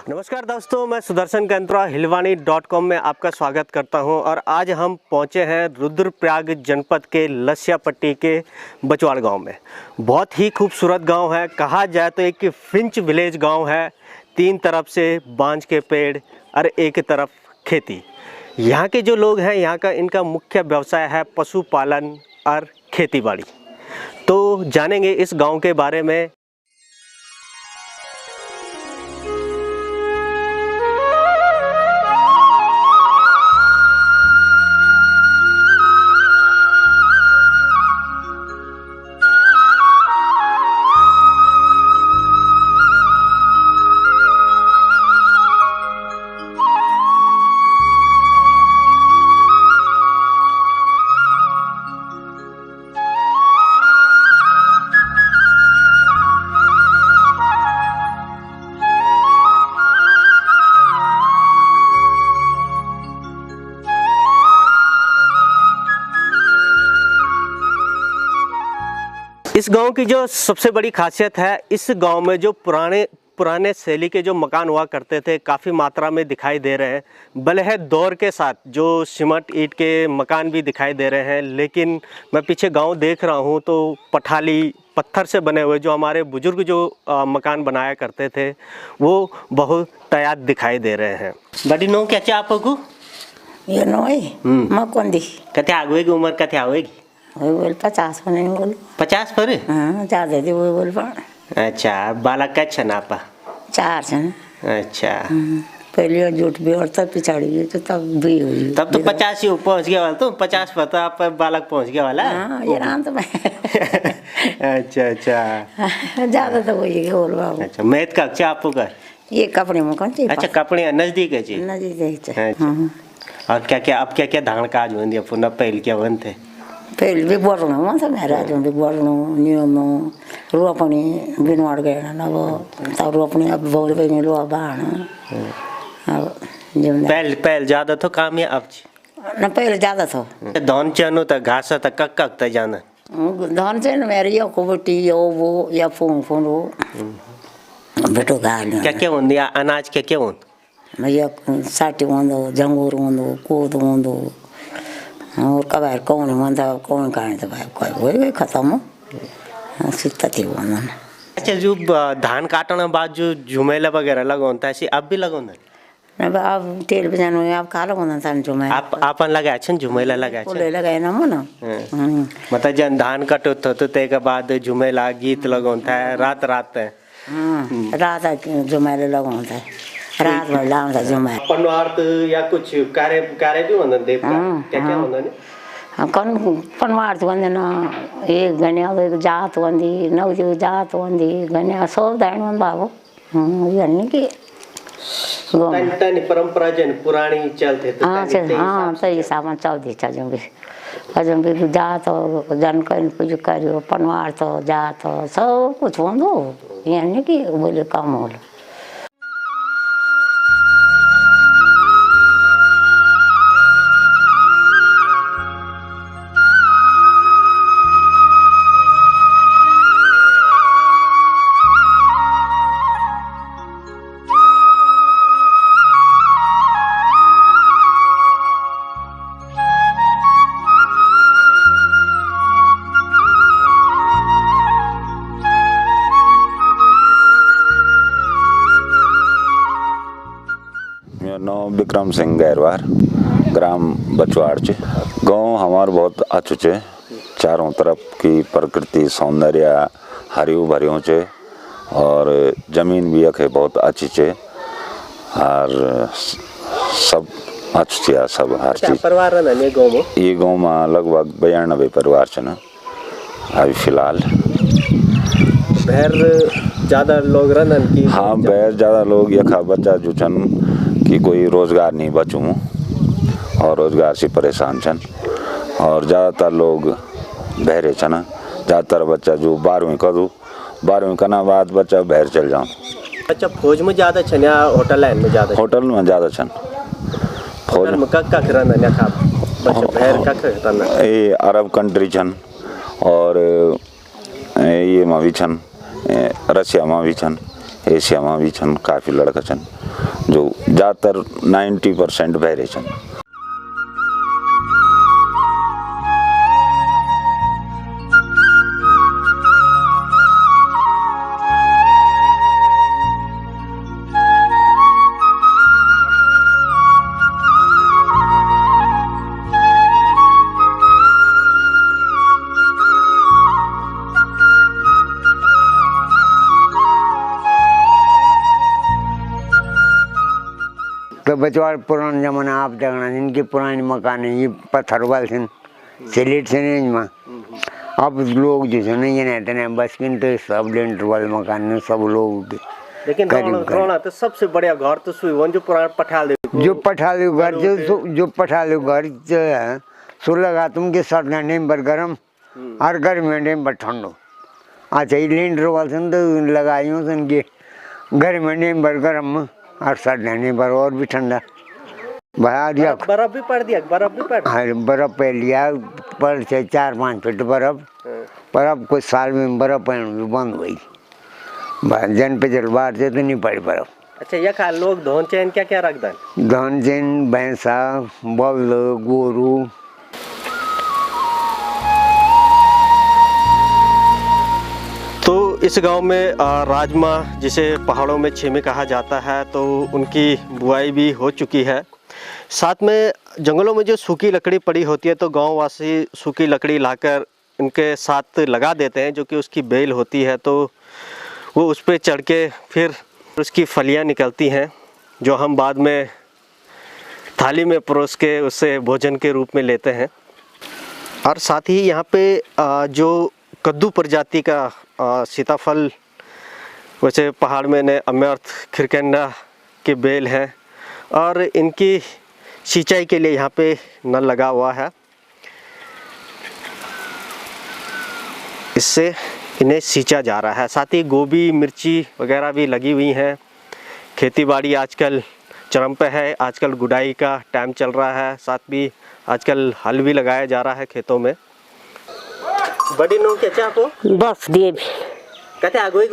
नमस्कार दोस्तों, मैं सुदर्शन कंत्रा हिलवानी.com में आपका स्वागत करता हूं और आज हम पहुंचे हैं रुद्रप्रयाग जनपद के लस्यापट्टी के बचवाड़ गांव में। बहुत ही खूबसूरत गांव है, कहा जाए तो एक फिंच विलेज गांव है। तीन तरफ से बांज के पेड़ और एक तरफ खेती। यहाँ के जो लोग हैं, यहाँ का इनका मुख्य व्यवसाय है पशुपालन और खेतीबाड़ी। तो जानेंगे इस गाँव के बारे में। इस गांव की जो सबसे बड़ी खासियत है, इस गांव में जो पुराने शैली के जो मकान हुआ करते थे काफ़ी मात्रा में दिखाई दे रहे हैं। भले है दौर के साथ जो सीमेंट ईंट के मकान भी दिखाई दे रहे हैं, लेकिन मैं पीछे गांव देख रहा हूं तो पठाली पत्थर से बने हुए जो हमारे बुजुर्ग जो मकान बनाया करते थे वो बहुत तैयार दिखाई दे रहे हैं। बड़ी नो क्या चाह आपको ये नो माँ कौन दी कथे आगुएगी उम्र कथे आवेगी? वही बोल 50 पर नहीं बोल 50 पर? हाँ ज़्यादा थी वही बोल पा। अच्छा, बालक का छन आपा? 4 छन। अच्छा, पहले जुट भी और तब पिछाड़ी भी तो तब भी हुई। तब तो 50 ही पहुंच गया वाला। तो 50 पर तो आप बालक पहुंच गया वाला। हाँ ये राम तो मैं अच्छा अच्छा, ज़्यादा तो वही है बोल बाबू। अच्छा, मैथ का अच्छा आपको कर ये कपड़े में कौन सी? अच्छा, कपड़े नजदीक है जी। नजदीक है। और क्या क्या अब क्या क्या धान का आज बन पुनः पहल क्या बनते? पहले भी बोलना हुआ था मेरा जो भी बोलना नियम रो अपनी बिनवाड़ गए ना वो तब रो अपनी अब बोल पे नहीं लो बाण अब पहल ज़्यादा तो काम है अब ना पहले ज़्यादा था। धान चनो तक घास तक कक तक जाना धान से ना मेरे या कुबटी या वो या फोन वो बेटो गाल क्या क्या होंगे अनाज क्या क्या होंगे? मैं साटी होंदो जंगूर होंदो कूद होंदो और कबार कौन होंदा कौन कहानी तो भाई कोई वही खत्म हो सीता थी वो ना। अच्छा, जो धान काटने बाद जो झुमेला वगैरह लगवाता है ऐसे अब भी लगवाना है? अब आप तेल बजानो आप खा लो ना था झुमेला आप आपन लगाया छन झुमेला लगाया छन लगाए ना मो ना मतलब जन धान कटो तो ते के बाद झुमेला गीत लगवाता है रात रात है। रात झुमेला लगवाता है रात भर लाऊंगा झुमेला पनवार्त या कुछ कार्य भी होना देव का क्या क्या होना ने हम कौन पनवार्त वंदे ना एक गण्या एक जात वंदी नवजी जात वंदी गण्या सब दाण वंद बाबू यानी कि तनी परंपरा जन पुरानी चलते तो हाँ सही सामान चौधी अजम भी जात जन कन पूज करियो पनवार्त जात सब कुछ वंदो यानी कि बोले कम हो। नाम विक्रम सिंह गैरवार, ग्राम बचवाड़ च। गाँव हमार बहुत अच्छु चे, चारों तरफ की प्रकृति सौंदर्य हरियो भरियों चे और जमीन भी यखे बहुत अच्छी चे और सब अच्छु चे सब हर चीज। परिवार रहने गाँव में? ये गाँव में लगभग 92 परिवार चे अभी फिलहाल। भैर ज़्यादा लोग रहन की? हाँ, भैर ज़्यादा लोग यखा बच्चा जो छन कि कोई रोजगार नहीं बचूँ और रोजगार से परेशान छन और ज़्यादातर लोग बहरे छन। ज़्यादातर बच्चा जो 12वीं करूँ 12वीं करना बाद बच्चा बहर चल जाऊँ। अच्छा, फौज में ज़्यादा छन या होटल लाइन में ज़्यादा? होटल में ज़्यादा छन। फौज में कक रहना खा बच्चा बहर कक रहना? ये अरब कंट्री छन और ये में भी छन, रशिया में भी छन, एशिया में भी छन काफ़ी लड़का छन जो ज़्यादातर 90% बहरे छन। तो बचवाड़ पुराना जमाना आप देखना इनके पुराने मकान है ये पत्थर वाले थे सिलेट से नहीं में अब लोग जो है ये नहीं रहते बस किन सब लेंटर वाले मकान में सब लोग लेकिन रोना तो सबसे बढ़िया घर तो सुई जो पुराना पठाल जो पठाली घर जो पठाली घर जो है सो लगा तुम के सर्द घंटे में गर्म और गर्म घंटे में ठंडो। अच्छा ये लेंटर वाले तो लगाई हूँ उनके गर्म घंटे में गर्म और सर्द घंटे पर और भी ठंडा बहा दिया। बर्फ भी पड़ दिया हाँ बर्फ पे लिया पर से 4-5 फीट बर्फ कुछ साल में बर्फ पड़ना बंद हुई जन पे जल बाहर से तो नहीं पड़ी बर्फ। अच्छा ये खा लोग धोन चैन क्या क्या रख दें धन चैन भैंसा बल गोरू। तो इस गांव में राजमा जिसे पहाड़ों में छेमे कहा जाता है तो उनकी बुआई भी हो चुकी है। साथ में जंगलों में जो सूखी लकड़ी पड़ी होती है तो गांव वासी सूखी लकड़ी लाकर उनके साथ लगा देते हैं जो कि उसकी बेल होती है तो वो उस पर चढ़ के फिर उसकी फलियां निकलती हैं जो हम बाद में थाली में परोस के उससे भोजन के रूप में लेते हैं। और साथ ही यहाँ पे जो कद्दू प्रजाति का सीताफल वैसे पहाड़ में ने अमर्थ खिरकंडा के बेल हैं और इनकी सिंचाई के लिए यहाँ पे नल लगा हुआ है। इससे इन्हें सींचा जा रहा है। साथ ही गोभी मिर्ची वगैरह भी लगी हुई हैं। खेती बाड़ी आजकल चरम पे है। आजकल गुड़ाई का टाइम चल रहा है। साथ भी आजकल हल भी लगाया जा रहा है खेतों में। बड़ी नो क्या चाहो बस दिए भी कहते आगोई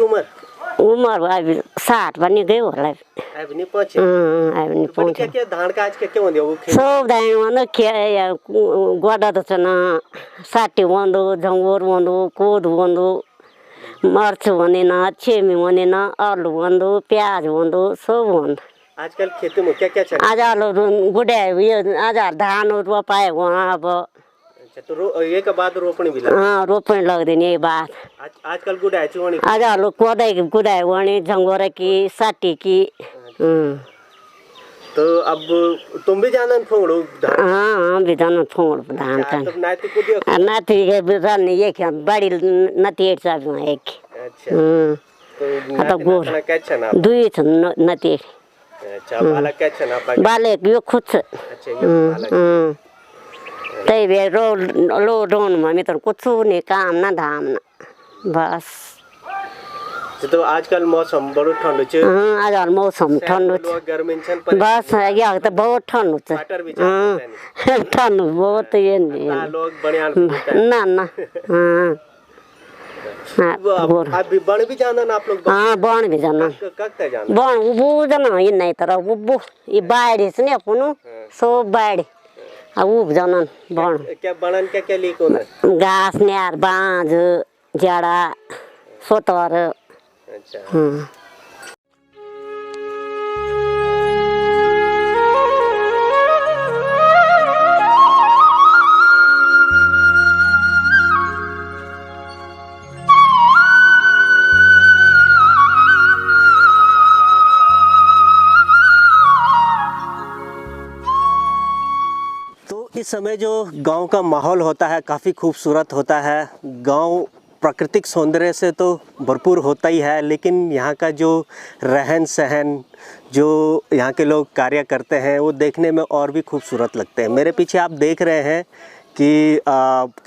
उम्र अभी 60 बनी गई होला अब नहीं पहुंचे अब नहीं पण क्या क्या धान का आज क्या क्या होंगे वो सब धान वन क्या गोडा तो चना साठी वंदो झंगोर वंदो कोद वंदो मर्च वनेना छेमी वनेना आलू वंदो प्याज वंदो सब वंदो। आजकल खेती में क्या क्या चल आज आलू गुड़े आज धान रोपाए वहाँ अब अच्छा तो ये के बाद रोपनी भी लग हाँ रोपनी लग देनी बात आजकल गुड़ाई चुवनी आज आलू कोदाई गुड़ाई वनी झंगोर की साठी की। तो अब तुम भी जानन फोंगड़ो हाँ हम भी जानन फोंगड़ो धान का तब नाती को दियो नाती के बिरन ये क्या बड़ी नती एट सा एक अच्छा तो गोर कैसे ना दुई छ नती अच्छा बालक कैसे ना बालक यो खुद अच्छा ये बालक तै वे लो डोन में तो कुछ नहीं काम ना धाम ना बस। तो आजकल मौसम बड़ो ठंडो छ आज मौसम ठंडो छ गर्मी छन बस या तो बहुत ठंडो छ ठंडो बहुत ये लोग बढ़िया ना ना हाँ अभी बन भी जानन आप लोग हाँ बन भी जाना कब जान बन वो जाना ये नहीं तरह वो ये बाढ़ से ने अपन सो बाढ़ अब जानन बन क्या बनन क्या क्या ली कोन घास नेर बांझ जड़ा सोतर अच्छा इस समय जो गांव का माहौल होता है काफ़ी खूबसूरत होता है। गांव प्राकृतिक सौंदर्य से तो भरपूर होता ही है, लेकिन यहाँ का जो रहन सहन, जो यहाँ के लोग कार्य करते हैं वो देखने में और भी खूबसूरत लगते हैं। मेरे पीछे आप देख रहे हैं कि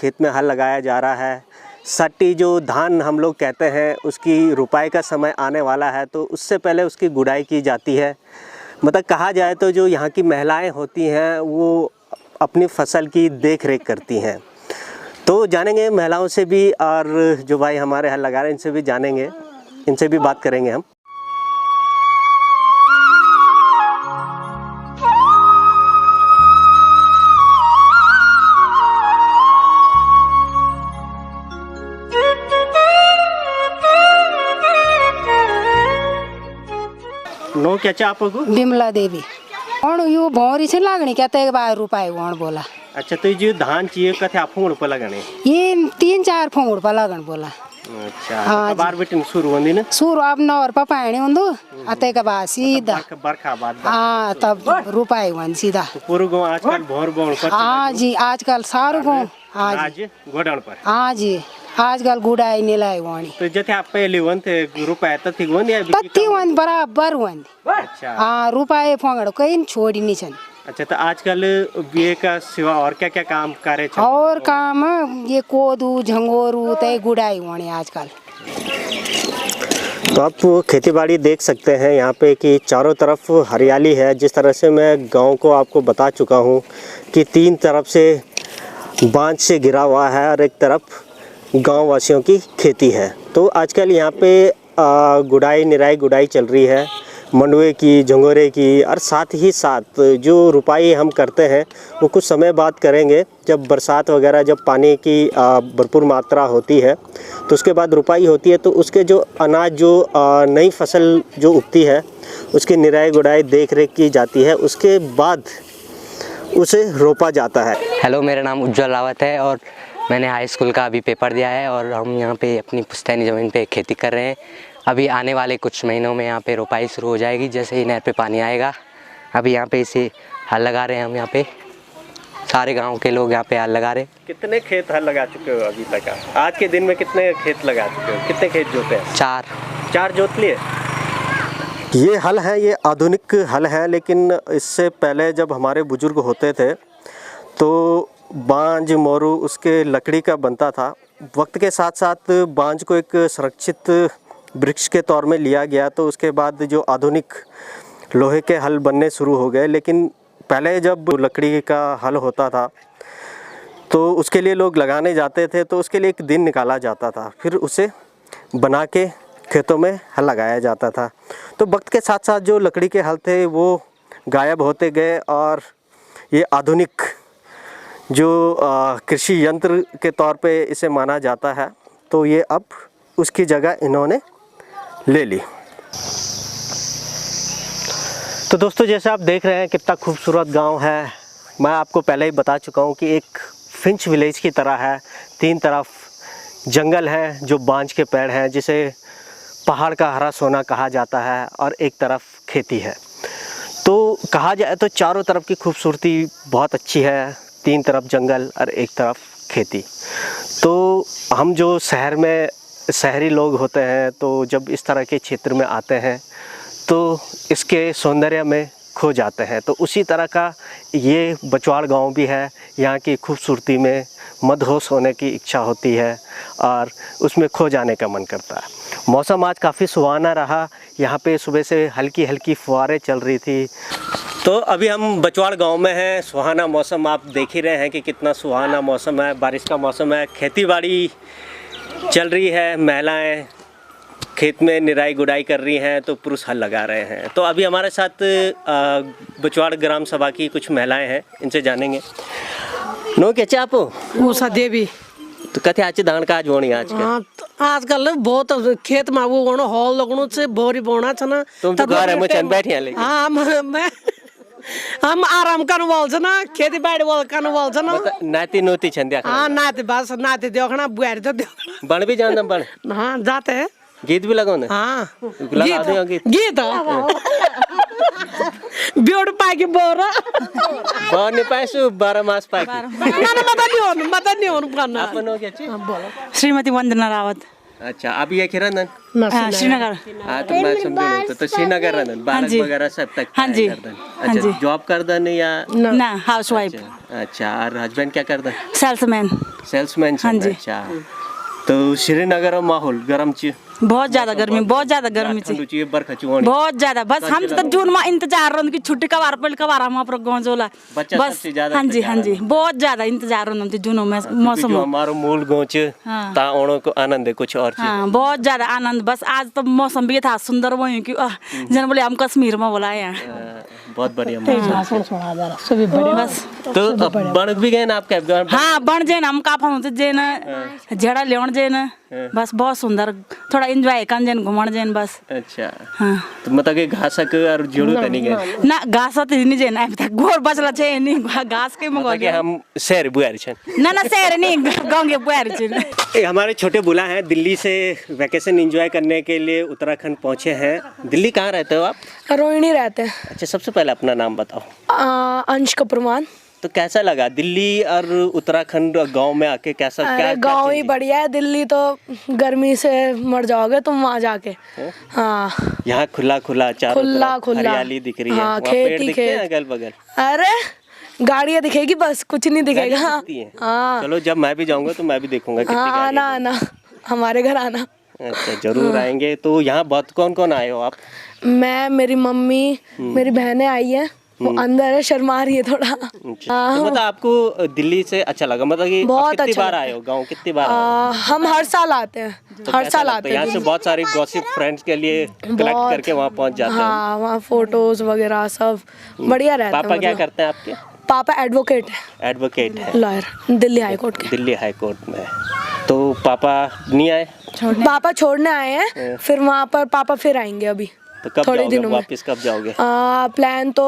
खेत में हल लगाया जा रहा है। सट्टी जो धान हम लोग कहते हैं उसकी रुपाई का समय आने वाला है, तो उससे पहले उसकी गुड़ाई की जाती है। मतलब कहा जाए तो जो यहाँ की महिलाएं होती हैं वो अपनी फसल की देख रेख करती हैं। तो जानेंगे महिलाओं से भी, और जो भाई हमारे हल लगा रहे हैं इनसे भी जानेंगे, इनसे भी बात करेंगे हम। नो क्या चा आपको? बिमला देवी और यू भौरी से लागणी क्या ते 12 रुपए वण बोला। अच्छा तो ये जो धान चाहिए कथे आप फोड़ पर लगाने? ये 3-4 फोड़ पर लगन बोला। अच्छा हाँ तो बार बेटिन शुरू होंदी ना? सूर अब नौर पापाणी उंदो अते के बाद सीधा बरखा बाद हाँ तब रुपए वन सीधा। तो पूरा गाँव आजकल भोर बोण पर हाँ जी आजकल सारू को हाँ आज गोडाउन पर। हाँ जी आजकल गुड़ाई नीलाई वाणी तो जैसे आप पहले वन थे रुपए तथी वन या तत्ती वन बराबर वन। अच्छा हाँ रुपए फोंगड़ कहीं छोड़ी नहीं छन। अच्छा तो आजकल बीए का सिवा और क्या क्या काम करे छे? और काम ये कोदू झंगोरू ते गुड़ाई वाणी आजकल। तो आप खेती बाड़ी देख सकते हैं यहाँ पे कि चारों तरफ हरियाली है। जिस तरह से मैं गांव को आपको बता चुका हूँ कि 3 तरफ से बांध से घिरा हुआ है और एक तरफ गांव वासियों की खेती है। तो आजकल यहाँ पे गुड़ाई निराई गुड़ाई चल रही है, मंडुए की, झंगोरे की, और साथ ही साथ जो रुपाई हम करते हैं वो कुछ समय बाद करेंगे। जब बरसात वगैरह जब पानी की भरपूर मात्रा होती है तो उसके बाद रुपाई होती है। तो उसके जो अनाज जो नई फसल जो उगती है उसकी निराई गुड़ाई देख रेख की जाती है, उसके बाद उसे रोपा जाता है। हेलो, मेरा नाम उज्जवल रावत है और मैंने हाई स्कूल का अभी पेपर दिया है और हम यहाँ पे अपनी पुश्तैनी ज़मीन पे खेती कर रहे हैं। अभी आने वाले कुछ महीनों में यहाँ पे रोपाई शुरू हो जाएगी जैसे ही नहर पे पानी आएगा। अभी यहाँ पे इसे हल लगा रहे हैं हम, यहाँ पे सारे गांव के लोग यहाँ पे हल लगा रहे हैं। कितने खेत हल लगा चुके हो अभी तक? आज के दिन में कितने खेत लगा चुके हो? कितने खेत जोते हैं? 4 जोत लिए। ये हल है, ये आधुनिक हल है, लेकिन इससे पहले जब हमारे बुजुर्ग होते थे तो बांज मोरू उसके लकड़ी का बनता था। वक्त के साथ साथ बांज को एक संरक्षित वृक्ष के तौर में लिया गया, तो उसके बाद जो आधुनिक लोहे के हल बनने शुरू हो गए। लेकिन पहले जब लकड़ी का हल होता था तो उसके लिए लोग लगाने जाते थे, तो उसके लिए एक दिन निकाला जाता था, फिर उसे बना के खेतों में हल लगाया जाता था। तो वक्त के साथ साथ जो लकड़ी के हल थे वो गायब होते गए और ये आधुनिक जो कृषि यंत्र के तौर पे इसे माना जाता है, तो ये अब उसकी जगह इन्होंने ले ली। तो दोस्तों, जैसे आप देख रहे हैं कितना खूबसूरत गांव है। मैं आपको पहले ही बता चुका हूं कि एक फिंच विलेज की तरह है। 3 तरफ जंगल है जो बांज के पेड़ हैं, जिसे पहाड़ का हरा सोना कहा जाता है, और एक तरफ खेती है। तो कहा जाए तो चारों तरफ की खूबसूरती बहुत अच्छी है। 3 तरफ जंगल और एक तरफ खेती। तो हम जो शहर में शहरी लोग होते हैं, तो जब इस तरह के क्षेत्र में आते हैं तो इसके सौंदर्य में खो जाते हैं। तो उसी तरह का ये बचवाड़ गांव भी है। यहाँ की खूबसूरती में मदहोश होने की इच्छा होती है और उसमें खो जाने का मन करता है। मौसम आज काफ़ी सुहाना रहा। यहाँ पे सुबह से हल्की हल्की फुहारें चल रही थी। तो अभी हम बचवाड़ गांव में हैं। सुहाना मौसम आप देख ही रहे हैं कि कितना सुहाना मौसम है। बारिश का मौसम है, खेती बाड़ी चल रही है, महिलाएं खेत में निराई गुड़ाई कर रही हैं, तो पुरुष हल लगा रहे हैं। तो अभी हमारे साथ बचवाड़ ग्राम सभा की कुछ महिलाएं हैं, इनसे जानेंगे। नो क्या आप? उषा देवी। तो कथे आज धान का आज बोनी आज के? हाँ, आजकल बहुत खेत में वो वणो हॉल लगणो से बोरी बोना छ ना। तुम तो घर में चन बैठे लेकिन। हाँ, हम आराम करने वाले छ ना, खेती बाड़ी वाले करने वाले छ ना। नाती नोती छन देखा? हाँ, नाती बस नाती देखना, बुआरी तो देखना। बन भी जानते बन? हाँ, जाते हैं। गीत भी लगाओ ना? हाँ, गीत ब्योड़ पाएगी बोरा बाहर नहीं पाए सु 12 मास पाए ना मत नहीं होन करना। अपन हो क्या चीज? बोलो। श्रीमती वंदना रावत। अच्छा, अभी ये किरण श्रीनगर। हाँ, तो मैं समझ तो श्रीनगर रहन बालक वगैरह सब तक। हाँ जी। अच्छा, जॉब कर दन या ना हाउस वाइफ। अच्छा, और हस्बैंड क्या करता? सेल्समैन। सेल्समैन। हाँ जी। अच्छा, तो श्रीनगर माहौल गर्म ची? बहुत ज्यादा गर्मी, बहुत ज्यादा गर्मी थी, बरखा चुवानी बहुत ज्यादा। बस हम तो जून में इंतजार रहे की छुट्टी कबार पहले कबार हम अपना गाँव जोला बस। हाँ जी, हाँ जी, बहुत ज्यादा इंतजार रहे जूनों में मौसम। हमारो मूल गाँव च ता ओणो को आनंद है कुछ और। हाँ, बहुत ज्यादा आनंद। बस आज तो मौसम भी था सुंदर, वही की जन बोले हम कश्मीर में बोला है। बहुत बढ़िया। बस तो बन भी गए ना आपके? हाँ, बन जे हम काफा होते जे न झड़ा लेवन जे न बस बहुत सुंदर थोड़ा एंजॉय कर जन घुमण जन बस अच्छा हाँ तो मतलब कि घासक और जोड़ू तनी गए ना घास तो नहीं जे ना तक गोर बचला छे नहीं घास के मंगवा मतलब कि हम शहर बुआर छन ना ना शहर नहीं गांव के बुआर छे हमारे छोटे बुला हैं दिल्ली से वैकेशन एंजॉय करने के लिए उत्तराखंड पहुंचे हैं। दिल्ली कहाँ रहते हो आप? रोहिणी रहते हैं। अच्छा सबसे पहले अपना नाम बताओ। अंश कपूरमान। तो कैसा लगा दिल्ली और उत्तराखंड गांव में आके? कैसा क्या गांव ही बढ़िया है, दिल्ली तो गर्मी से मर जाओगे तुम वहाँ जाके। हाँ यहाँ खुला खुला चारों तरफ हरियाली दिख रही है। हाँ, वहाँ पेड़ खेती दिखते हैं अगल बगल? अरे गाड़ियाँ दिखेगी बस, कुछ नहीं दिखेगा। हाँ चलो जब मैं भी जाऊंगा तो मैं भी देखूंगा कितनी हाँ आना आना हमारे घर आना। अच्छा जरूर आएंगे। तो यहाँ बहुत कौन कौन आए हो आप? मैं, मेरी मम्मी, मेरी बहनें आई हैं, वो अंदर है, शर्मा रही है थोड़ा। तो मतलब आपको दिल्ली से अच्छा लगा? मतलब कि बहुत कितनी अच्छा बार आए हो गाँव? कितनी बार आए हो? हम हर साल आते हैं, तो हर कैसा साल लगता आते है? हैं। यहाँ से बहुत सारी गॉसिप फ्रेंड्स के लिए कलेक्ट करके वहाँ पहुँच जाते हैं। हाँ वहाँ फोटोज वगैरह सब बढ़िया रहता है। पापा क्या करते हैं आपके? पापा एडवोकेट है। एडवोकेट है, लॉयर, दिल्ली हाई कोर्ट के। दिल्ली हाई कोर्ट में। तो पापा नहीं आए? पापा छोड़ने आए हैं, फिर वहाँ पर पापा फिर आएंगे अभी तो कब थोड़े जाओगे दिनों में। वापस? कब जाओगे? प्लान तो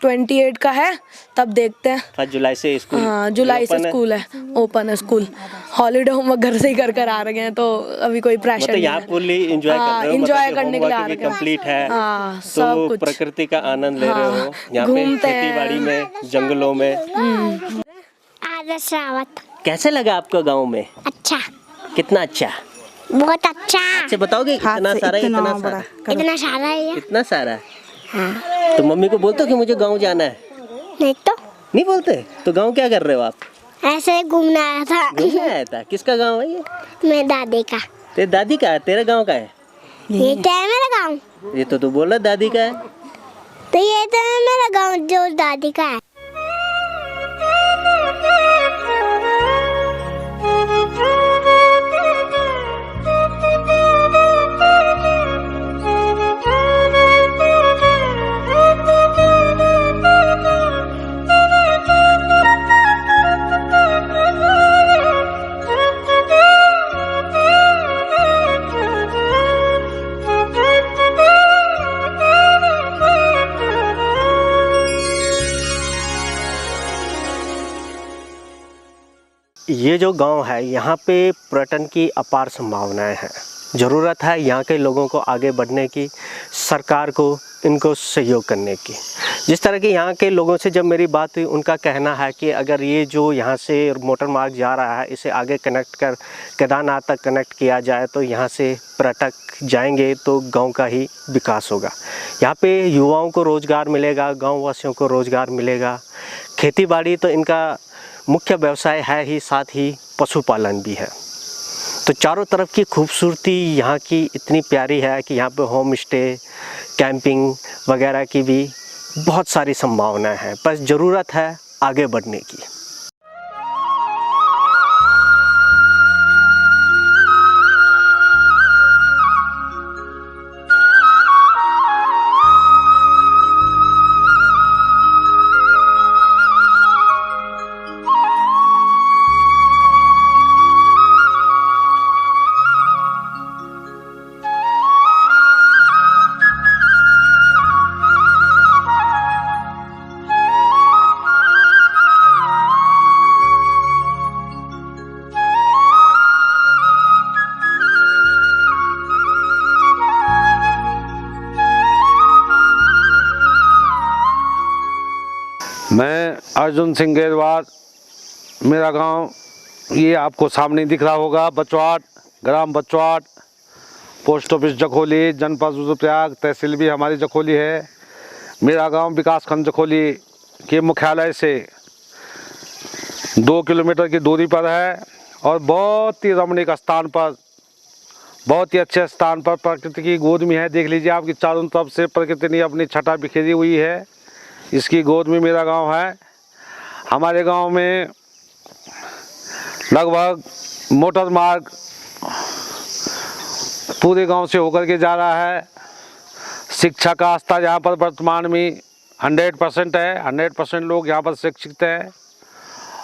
28 का है, तब देखते हैं। 1 जुलाई से स्कूल? हाँ जुलाई से स्कूल है, ओपन है स्कूल। हॉलीडे होमवर्क घर से ही कर आ रहे हैं, तो अभी कोई प्रेशर मतलब नहीं यहाँ है। फुल्ली एंजॉय कर रहे हो? एंजॉय करने के लिए आ होमवर्क भी रहे हैं। कंप्लीट है हाँ सब तो कुछ। प्रकृति का आनंद ले रहे हो यहाँ पे घूमते हैं। खेती बाड़ी में, जंगलों में। आदर्श रावत। कैसे लगा आपको गाँव में? अच्छा, कितना अच्छा? बहुत अच्छा। अच्छा बताओगे इतना सारा? इतना सारा? इतना सारा है ये? इतना सारा? तो मम्मी को बोलते हो कि मुझे गाँव जाना है? नहीं तो नहीं बोलते? तो गाँव क्या कर रहे हो आप? ऐसे ही घूमने आया था। घूमने आया था? किसका गाँव है ये? मेरे दादी का। तेरे दादी का है? तेरे गाँव का है? ये तो है मेरा गाँव। ये तो तू बोल रहा दादी का है। तो ये तो है मेरा गाँव जो दादी का है। ये जो गांव है यहाँ पे पर्यटन की अपार संभावनाएं हैं। ज़रूरत है यहाँ के लोगों को आगे बढ़ने की, सरकार को इनको सहयोग करने की। जिस तरह के यहाँ के लोगों से जब मेरी बात हुई, उनका कहना है कि अगर ये जो यहाँ से मोटर मार्ग जा रहा है इसे आगे कनेक्ट कर केदारनाथ तक कनेक्ट किया जाए तो यहाँ से पर्यटक जाएंगे तो गांव का ही विकास होगा। यहाँ पे युवाओं को रोज़गार मिलेगा, गाँव वासियों को रोज़गार मिलेगा। खेती बाड़ी तो इनका मुख्य व्यवसाय है ही, साथ ही पशुपालन भी है। तो चारों तरफ की खूबसूरती यहाँ की इतनी प्यारी है कि यहाँ पे होम स्टे, कैंपिंग वगैरह की भी बहुत सारी संभावनाएं हैं। बस ज़रूरत है आगे बढ़ने की। मैं अर्जुन सिंह गैरवार, मेरा गांव ये आपको सामने दिख रहा होगा, बचवाड़, ग्राम बचवाड़, पोस्ट ऑफिस जखोली, जनपद रुद्रप्रयाग, तहसील भी हमारी जखोली है। मेरा गांव विकासखंड जखोली के मुख्यालय से 2 किलोमीटर की दूरी पर है और बहुत ही रमणीक स्थान पर, बहुत ही अच्छे स्थान पर प्रकृति की गोद में है। देख लीजिए आपकी चारों तरफ से प्रकृति ने अपनी छटा बिखेरी हुई है, इसकी गोद में मेरा गांव है। हमारे गांव में लगभग मोटर मार्ग पूरे गांव से होकर के जा रहा है। शिक्षा का स्तर यहाँ पर वर्तमान में 100% है, 100% लोग यहाँ पर शिक्षित हैं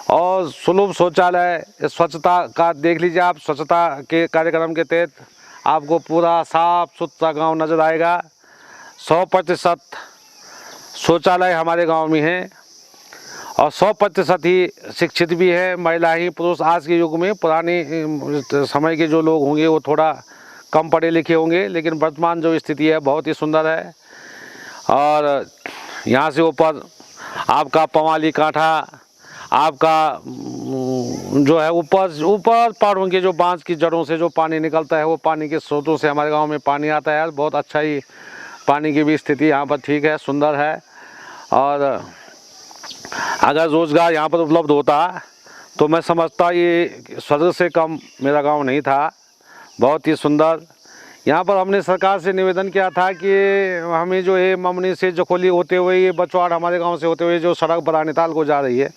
और सुलभ शौचालय, स्वच्छता का देख लीजिए आप। स्वच्छता के कार्यक्रम के तहत आपको पूरा साफ सुथरा गांव नज़र आएगा। 100% शौचालय हमारे गांव में है और 100% ही शिक्षित भी है, महिला ही पुरुष। आज के युग में पुराने समय के जो लोग होंगे वो थोड़ा कम पढ़े लिखे होंगे, लेकिन वर्तमान जो स्थिति है बहुत ही सुंदर है। और यहाँ से ऊपर आपका पवाली कांठा, आपका जो है ऊपर पहाड़ों के जो बांस की जड़ों से जो पानी निकलता है, वो पानी के स्रोतों से हमारे गांव में पानी आता है। बहुत अच्छा ही पानी की भी स्थिति यहाँ पर ठीक है, सुंदर है। और अगर रोज़गार यहाँ पर उपलब्ध होता तो मैं समझता ये स्वर्ग से कम मेरा गांव नहीं था। बहुत ही सुंदर। यहाँ पर हमने सरकार से निवेदन किया था कि हमें जो है ममनी से जखोली होते हुए ये बचवाड़ हमारे गांव से होते हुए जो सड़क बरानीताल को जा रही है,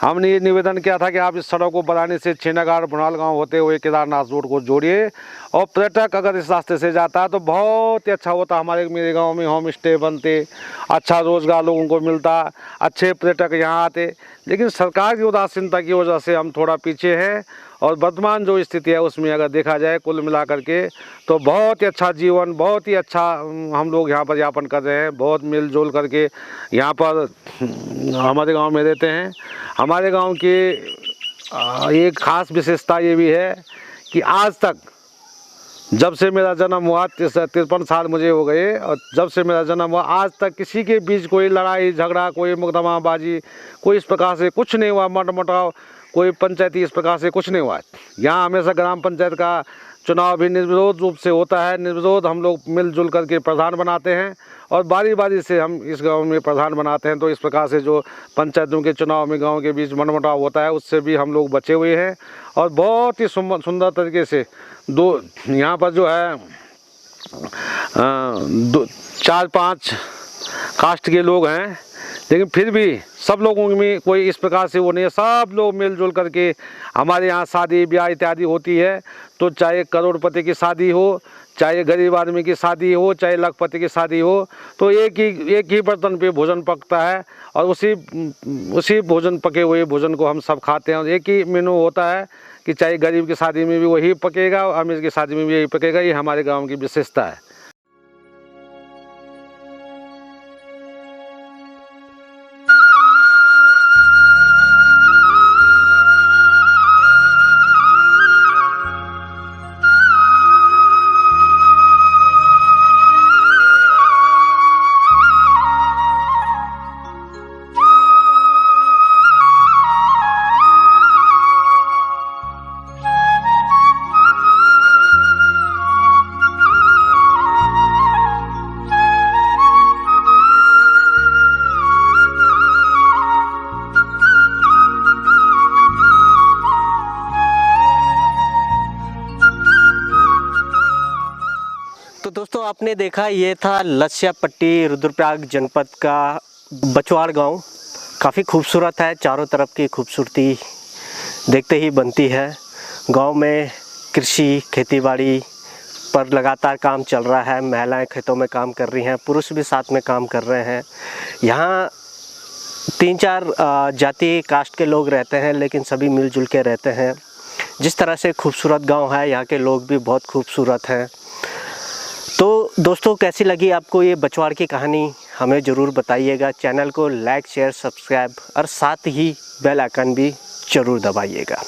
हमने ये निवेदन किया था कि आप इस सड़क को बरानी से छेनागाड़ भुनाल गांव होते हुए केदारनाथ रोड को जोड़िए। और पर्यटक अगर इस रास्ते से जाता है तो बहुत ही अच्छा होता। मेरे गांव में होम स्टे बनते, अच्छा रोज़गार लोगों को मिलता, अच्छे पर्यटक यहाँ आते। लेकिन सरकार की उदासीनता की वजह से हम थोड़ा पीछे हैं। और वर्तमान जो स्थिति है उसमें अगर देखा जाए कुल मिला करके तो बहुत ही अच्छा जीवन, बहुत ही अच्छा हम लोग यहाँ पर यापन कर रहे हैं। बहुत मिलजुल करके यहाँ पर हमारे गांव में रहते हैं। हमारे गांव की एक ख़ास विशेषता ये भी है कि आज तक जब से मेरा जन्म हुआ 53 साल मुझे हो गए, और जब से मेरा जन्म हुआ आज तक किसी के बीच कोई लड़ाई झगड़ा, कोई मुकदमाबाजी, कोई इस प्रकार से कुछ नहीं हुआ। मटमटाव, कोई पंचायती इस प्रकार से कुछ नहीं हुआ। यहाँ हमेशा ग्राम पंचायत का चुनाव भी निर्विरोध रूप से होता है। निर्विरोध हम लोग मिलजुल करके प्रधान बनाते हैं और बारी बारी से हम इस गांव में प्रधान बनाते हैं। तो इस प्रकार से जो पंचायतों के चुनाव में गांव के बीच मनमुटाव होता है उससे भी हम लोग बचे हुए हैं। और बहुत ही सुंदर तरीके से यहाँ पर जो है 4-5 कास्ट के लोग हैं, लेकिन फिर भी सब लोगों में कोई इस प्रकार से वो नहीं है। सब लोग मिलजुल करके हमारे यहाँ शादी ब्याह इत्यादि होती है, तो चाहे करोड़पति की शादी हो, चाहे गरीब आदमी की शादी हो, चाहे लखपति की शादी हो, तो एक ही बर्तन पे भोजन पकता है और उसी भोजन पके हुए भोजन को हम सब खाते हैं। और एक ही मेनू होता है कि चाहे गरीब की शादी में भी वही पकेगा और अमीर की शादी में भी यही पकेगा। ये हमारे गाँव की विशेषता है। तो दोस्तों आपने देखा ये था लस्या पट्टी रुद्रप्रयाग जनपद का बचवाड़ गांव। काफ़ी खूबसूरत है, चारों तरफ की खूबसूरती देखते ही बनती है। गांव में कृषि खेतीबाड़ी पर लगातार काम चल रहा है। महिलाएं खेतों में काम कर रही हैं, पुरुष भी साथ में काम कर रहे हैं। यहाँ 3-4 जाति कास्ट के लोग रहते हैं, लेकिन सभी मिलजुल के रहते हैं। जिस तरह से खूबसूरत गांव है, यहाँ के लोग भी बहुत खूबसूरत हैं। तो दोस्तों कैसी लगी आपको ये बचवाड़ की कहानी, हमें ज़रूर बताइएगा। चैनल को लाइक शेयर सब्सक्राइब और साथ ही बेल आइकन भी ज़रूर दबाइएगा।